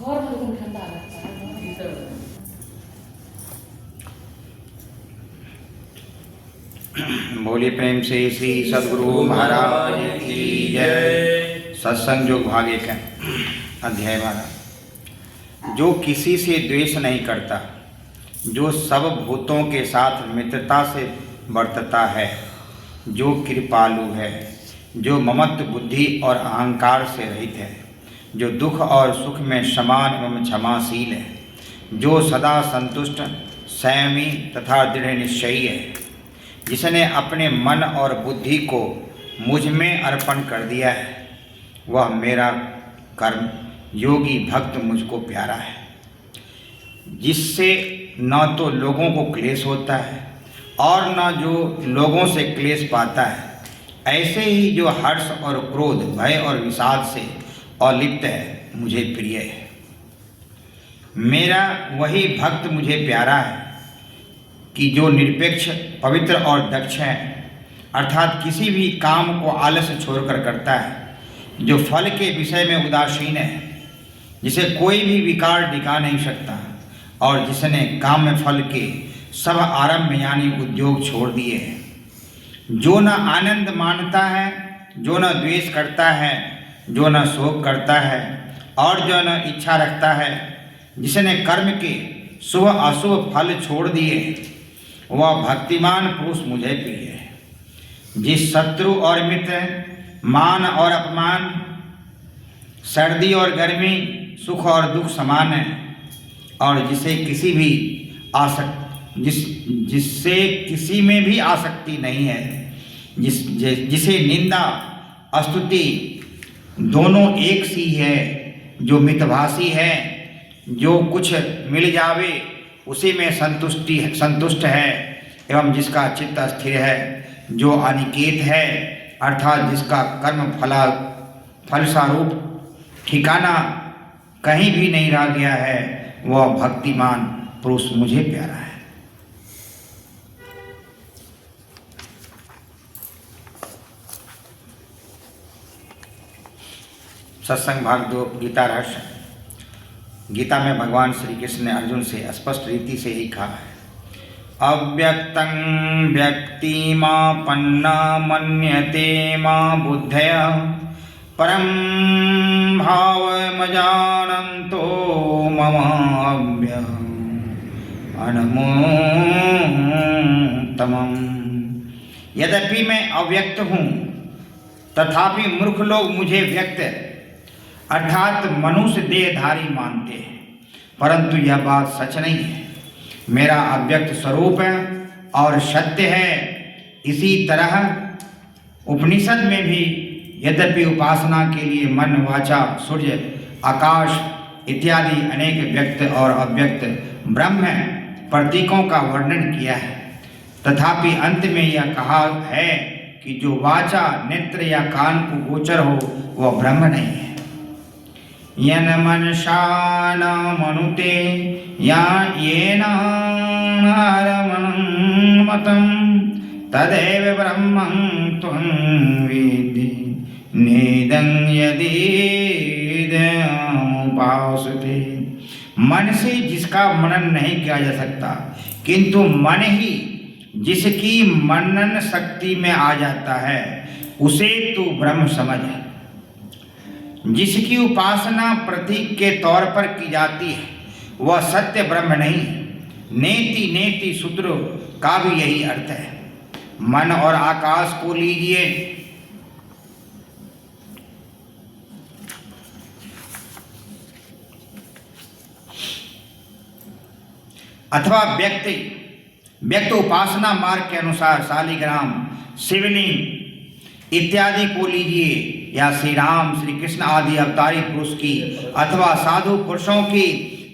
और लोगों को ठंडा लगता है। बोलिए प्रेम से श्री सद्गुरु महाराज की जय। सत्संग योग भाग 1 अध्याय 12। जो किसी से द्वेष नहीं करता, जो सब भूतों के साथ मित्रता से बरतता है, जो कृपालु है, जो ममत्व बुद्धि और अहंकार से रहित है, जो दुख और सुख में समान एवं क्षमाशील है, जो सदा संतुष्ट, संयमी तथा दृढ़ निश्चयी है, जिसने अपने मन और बुद्धि को मुझ में अर्पण कर दिया है, वह मेरा कर्म योगी भक्त मुझको प्यारा है। जिससे न तो लोगों को क्लेश होता है और न जो लोगों से क्लेश पाता है, ऐसे ही जो हर्ष और क्रोध, भय और विषाद से अलिप्त है, मुझे प्रिय है। मेरा वही भक्त मुझे प्यारा है कि जो निरपेक्ष, पवित्र और दक्ष है, अर्थात किसी भी काम को आलस्य छोड़कर करता है, जो फल के विषय में उदासीन है, जिसे कोई भी विकार डिगा नहीं सकता, और जिसने काम में फल के सब आरंभ यानी उद्योग छोड़ दिए हैं, जो न आनंद मानता है, जो न द्वेष करता है, जो न शोक करता है और जो न इच्छा रखता है, जिसने कर्म के शुभ अशुभ फल छोड़ दिए, वह भक्तिमान पुरुष मुझे प्रिय है। जिस शत्रु और मित्र, मान और अपमान, सर्दी और गर्मी, सुख और दुख समान है, और जिससे किसी में भी आसक्ति नहीं है, जिसे निंदा स्तुति दोनों एक सी है, जो मितभाषी है, जो कुछ मिल जावे उसी में संतुष्ट है, एवं जिसका चित्त स्थिर है, जो अनिकेत है, अर्थात जिसका कर्म फलस्वरूप ठिकाना कहीं भी नहीं रह गया है, वह भक्तिमान पुरुष मुझे प्यारा है। सत्संग भाग 2 गीता रहस्य। गीता में भगवान श्री कृष्ण ने अर्जुन से स्पष्ट रीति से ही कहा है, अव्यक्तं व्यक्तिमापन्ना मन्यते मां बुद्धया परं भावमजानन्तो ममाव्ययम् अनमोत्तमम्। यद्यपि मैं अव्यक्त हूँ, तथापि मूर्ख लोग मुझे व्यक्त अर्थात मनुष्य देहधारी मानते हैं, परंतु यह बात सच नहीं है। मेरा अव्यक्त स्वरूप है और सत्य है। इसी तरह उपनिषद में भी यद्यपि उपासना के लिए मन, वाचा, सूर्य, आकाश इत्यादि अनेक व्यक्त और अव्यक्त ब्रह्म प्रतीकों का वर्णन किया है, तथापि अंत में यह कहा है कि जो वाचा, नेत्र या कान को गोचर हो, वह ब्रह्म नहीं है। यन मनसा न मनुते या येन हरमनं मतं तदेव ब्रह्मं त्वं वेत्ति नेदं यदीदमुपासते। मन से जिसका मनन नहीं किया जा सकता, किंतु मन ही जिसकी मनन शक्ति में आ जाता है, उसे तू ब्रह्म समझ। जिसकी उपासना प्रतीक के तौर पर की जाती है, वह सत्य ब्रह्म नहीं। नेति नेति सूत्र का भी यही अर्थ है। मन और आकाश को लीजिए, अथवा व्यक्त उपासना मार्ग के अनुसार शालिग्राम, शिवलिंग इत्यादि को लीजिए, या श्री राम, श्री कृष्ण आदि अवतारी पुरुष की अथवा साधु पुरुषों की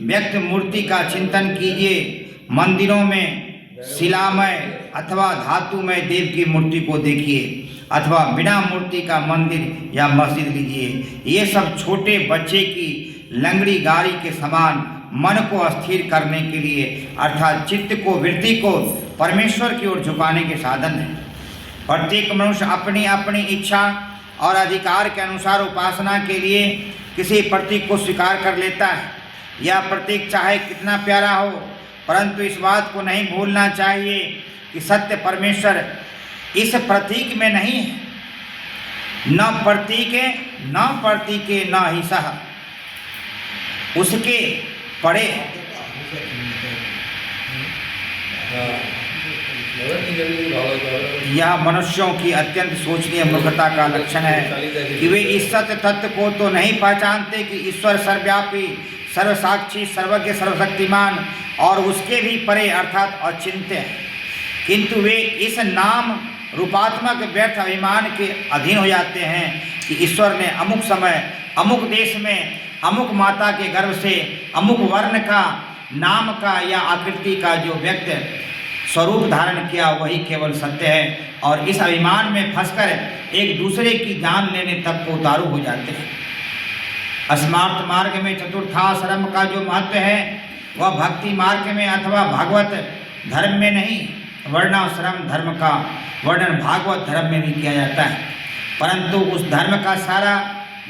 व्यक्त मूर्ति का चिंतन कीजिए। मंदिरों में शिलामय अथवा धातुमय देव की मूर्ति को देखिए, अथवा बिना मूर्ति का मंदिर या मस्जिद लीजिए। ये सब छोटे बच्चे की लंगड़ी गाड़ी के समान मन को स्थिर करने के लिए, अर्थात चित्त को, वृत्ति को परमेश्वर की ओर झुकाने के साधन है। प्रत्येक मनुष्य अपनी अपनी इच्छा और अधिकार के अनुसार उपासना के लिए किसी प्रतीक को स्वीकार कर लेता है। यह प्रतीक चाहे कितना प्यारा हो, परंतु इस बात को नहीं भूलना चाहिए कि सत्य परमेश्वर इस प्रतीक में नहीं है। न प्रतीके न ही सह, उसके परे है। यह मनुष्यों की अत्यंत सोचनीय मूर्खता का लक्षण है कि वे इस सत्य तत्व को तो नहीं पहचानते कि ईश्वर सर्वव्यापी, सर्वसाक्षी, सर्वज्ञ, सर्वशक्तिमान और उसके भी परे अर्थात अचिंत्य है, किंतु वे इस नाम रूपात्मक व्यर्थ अभिमान के अधीन हो जाते हैं कि ईश्वर ने अमुक समय, अमुक देश में, अमुक माता के गर्भ से अमुक वर्ण का, नाम का या आकृति का जो व्यक्त स्वरूप धारण किया वही केवल सत्य है, और इस अभिमान में फंसकर एक दूसरे की जान लेने तक को उतारू हो जाते हैं। स्मार्थ मार्ग में चतुर्थाश्रम का जो महत्व है वह भक्ति मार्ग में अथवा भागवत धर्म में नहीं, वर्णाश्रम धर्म का वर्णन भागवत धर्म में भी किया जाता है, परंतु उस धर्म का सारा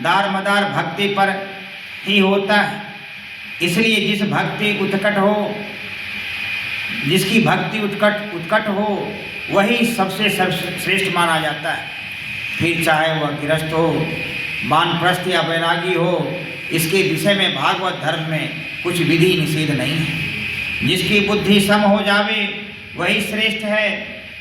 दार मदार भक्ति पर ही होता है। इसलिए जिसकी भक्ति उत्कट हो वही सबसे श्रेष्ठ माना जाता है, फिर चाहे वह गृहस्थ हो, वानप्रस्थ या वैरागी हो। इसके विषय में भागवत धर्म में कुछ विधि निषेध नहीं है। जिसकी बुद्धि सम हो जावे वही श्रेष्ठ है,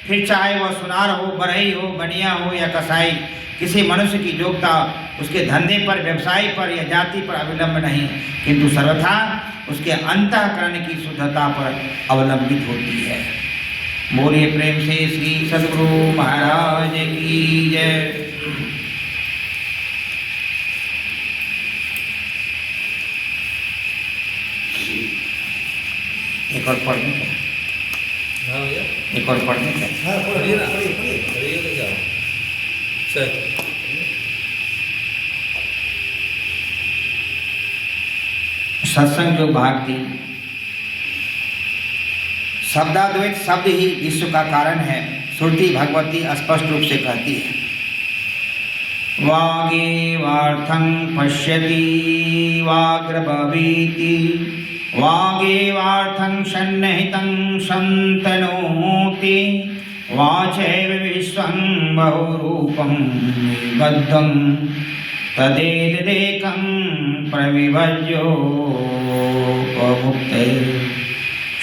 फिर चाहे वह सुनार हो, बरही हो, बनिया हो या कसाई। किसी मनुष्य की योग्यता उसके धंधे पर, व्यवसाय पर या जाति पर अवलंबन नहीं, किंतु सर्वथा उसके अंतःकरण की शुद्धता पर अवलंबित होती है। बोलिए प्रेम से श्री सद्गुरु महाराज की जय। एक और पढ़ने का, एक और पढ़ने का। पढ़िए ना, पढ़िए तो क्या सर। सत्संग जो भाग 3, शब्दाद्वैत शब्द ही विश्व का कारण है। श्रुति भगवती स्पष्ट रूप से कहती है, वागेवार्थं पश्यति वाग्रभवीति, वागेवार्थं सन्निहितं सन्तनोति, वाचैव विश्वं बहुरूपं निबद्धं, तदेतदेकं प्रविभज्योपमुक्ते।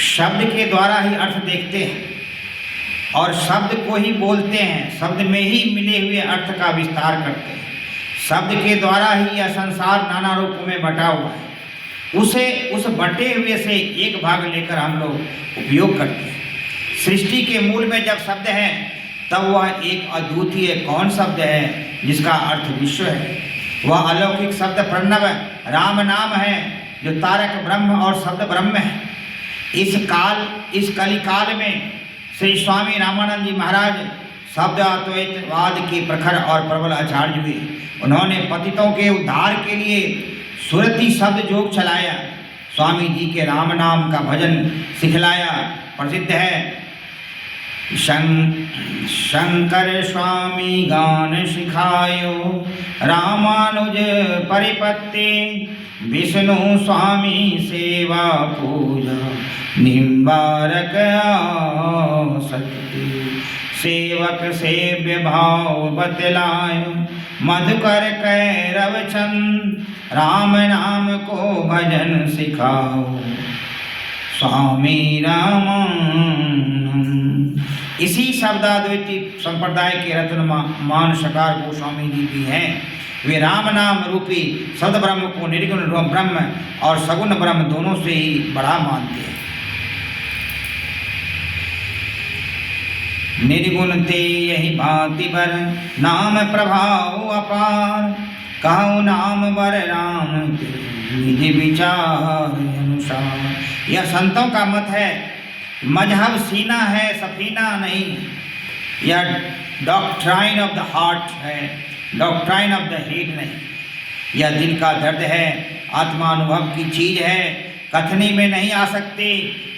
शब्द के द्वारा ही अर्थ देखते हैं और शब्द को ही बोलते हैं, शब्द में ही मिले हुए अर्थ का विस्तार करते हैं। शब्द के द्वारा ही यह संसार नाना रूपों में बटा हुआ है, उस बटे हुए से एक भाग लेकर हम लोग उपयोग करते हैं। सृष्टि के मूल में जब शब्द है तब वह एक अद्वितीय कौन शब्द है जिसका अर्थ विश्व है। वह अलौकिक शब्द प्रणव राम नाम है जो तारक ब्रह्म और शब्द ब्रह्म है। इस कलिकाल में श्री स्वामी रामानंद जी महाराज शब्दाद्वैतवाद के प्रखर और प्रबल आचार्य हुए। उन्होंने पतितों के उद्धार के लिए सुरति शब्द जोग चलाया, स्वामी जी के राम नाम का भजन सिखलाया। प्रसिद्ध है शंकर स्वामी गान सिखायो, रामानुज परिपत्ति, विष्णु स्वामी सेवा पूजा, निम्बारक आसक्ति, सेवक सेव्य भाव बतलायो, मधुकर कैरव चंद, राम नाम को भजन सिखाओ, स्वामी रामानंद। इसी शब्दाद्वैती संप्रदाय के रत्नमान शकार गोस्वामी जी भी हैं। वे राम नाम रूपी शब्द ब्रह्म को निर्गुण ब्रह्म और सगुण ब्रह्म दोनों से ही बड़ा मानते हैं। निर्गुण ते यही भांति बर, नाम प्रभाव अपार, कहु नाम बर राम निज विचार अनुसार। यह संतों का मत है। मजहब सीना है, सफीना नहीं। यह डॉक्ट्राइन ऑफ द हार्ट है, डॉक्ट्राइन ऑफ द हेड नहीं। यह दिल का दर्द है, आत्मानुभव की चीज है, कथनी में नहीं आ सकती।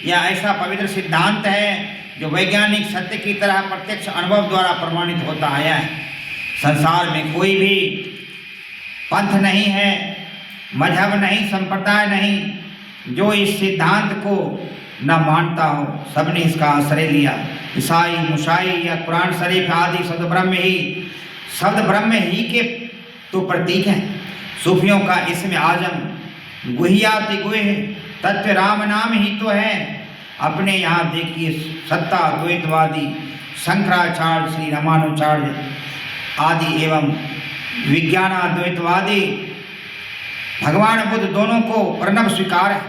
यह ऐसा पवित्र सिद्धांत है जो वैज्ञानिक सत्य की तरह प्रत्यक्ष अनुभव द्वारा प्रमाणित होता आया है। संसार में कोई भी पंथ नहीं है, मजहब नहीं, संप्रदाय नहीं, जो इस सिद्धांत को न मानता हो, सबने इसका आश्रय लिया। ईसाई, मुसाई या कुरान शरीफ आदि शब्द ब्रह्म ही के तो प्रतीक हैं। सूफियों का इसमें आजम गुहियाति गुह तत्व राम नाम ही तो है। अपने यहाँ देखिए सत्ता द्वैतवादी शंकराचार्य, श्री रामानुचार्य आदि एवं विज्ञानाद्वैतवादी भगवान बुद्ध दोनों को प्रणव स्वीकार है।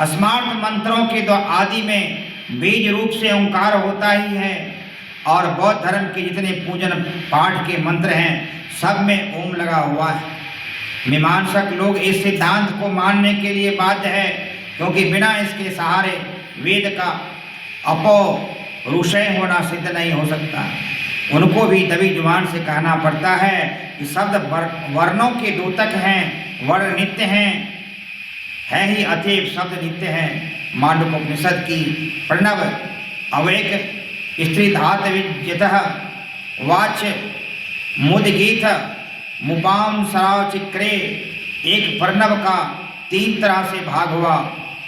स्मार्ट मंत्रों के दो आदि में बीज रूप से ओंकार होता ही है और बौद्ध धर्म के जितने पूजन पाठ के मंत्र हैं सब में ओम लगा हुआ है। मीमांसक लोग इस सिद्धांत को मानने के लिए बाध्य है क्योंकि बिना इसके सहारे वेद का अपौरुषेय होना सिद्ध नहीं हो सकता। उनको भी दबी जुबान से कहना पड़ता है कि शब्द वर्णों के द्योतक हैं, वर्ण नित्य हैं, है ही अतएव शब्द नित्य हैं। मांडूकोपनिषद की प्रणव अवैक स्त्री धात विद्यतः वाच्य मुदगीत मुपाम सराव चिक्रे, एक प्रणव का 3 तरह से भाग हुआ,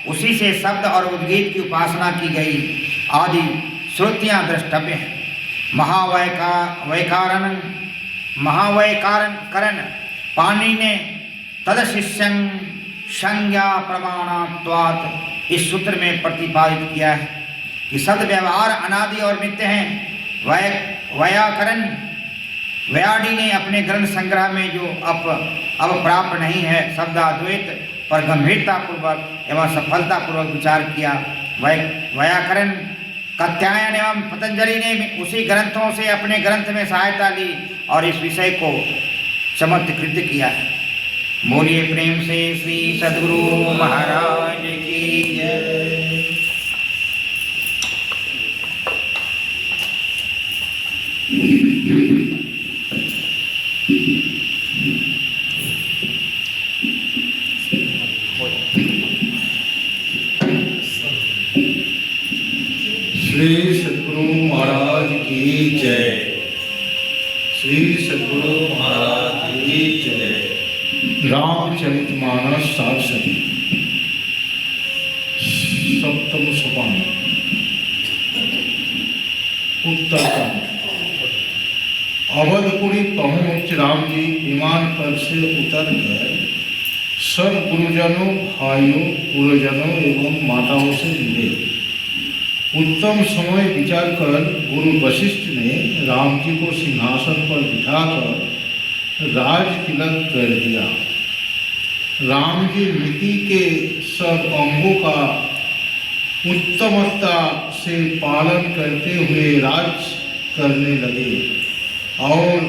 उसी से शब्द और उद्गीत की उपासना की गई आदि श्रुतियाँ द्रष्टव्य हैं। महावैकारण पाणिनि ने तदशिष्यं संज्ञा प्रमाणत्वात् इस सूत्र में प्रतिपादित किया है कि शब्द व्यवहार अनादि और नित्य हैं। वैयाकरण व्याडी ने अपने ग्रंथ संग्रह में जो अब प्राप्त नहीं है शब्दाद्वैत पर गंभीरतापूर्वक एवं सफलतापूर्वक विचार किया। वैयाकरण कात्यायन एवं पतंजलि ने उसी ग्रंथों से अपने ग्रंथ में सहायता ली और इस विषय को चमत्कृत किया है। बोलिए प्रेम से श्री सद्गुरु महाराज की जय। श्री सद्गुरु महाराज की जय। श्री सद्गुरु महाराज की जय। रामचरितमानस सारस्वती सप्तम सोपान उत्तरकांड। अवधपुरी पहुंच राम जी विमान पर से उतर कर सब गुरुजनों, भाइयों, गुरुजनों एवं माताओं से मिले। उत्तम समय विचार कर गुरु वशिष्ठ ने राम जी को सिंहासन पर बिठाकर राज तिलक कर दिया। राम जी नीति के सब अंगों का उत्तमता से पालन करते हुए राज करने लगे और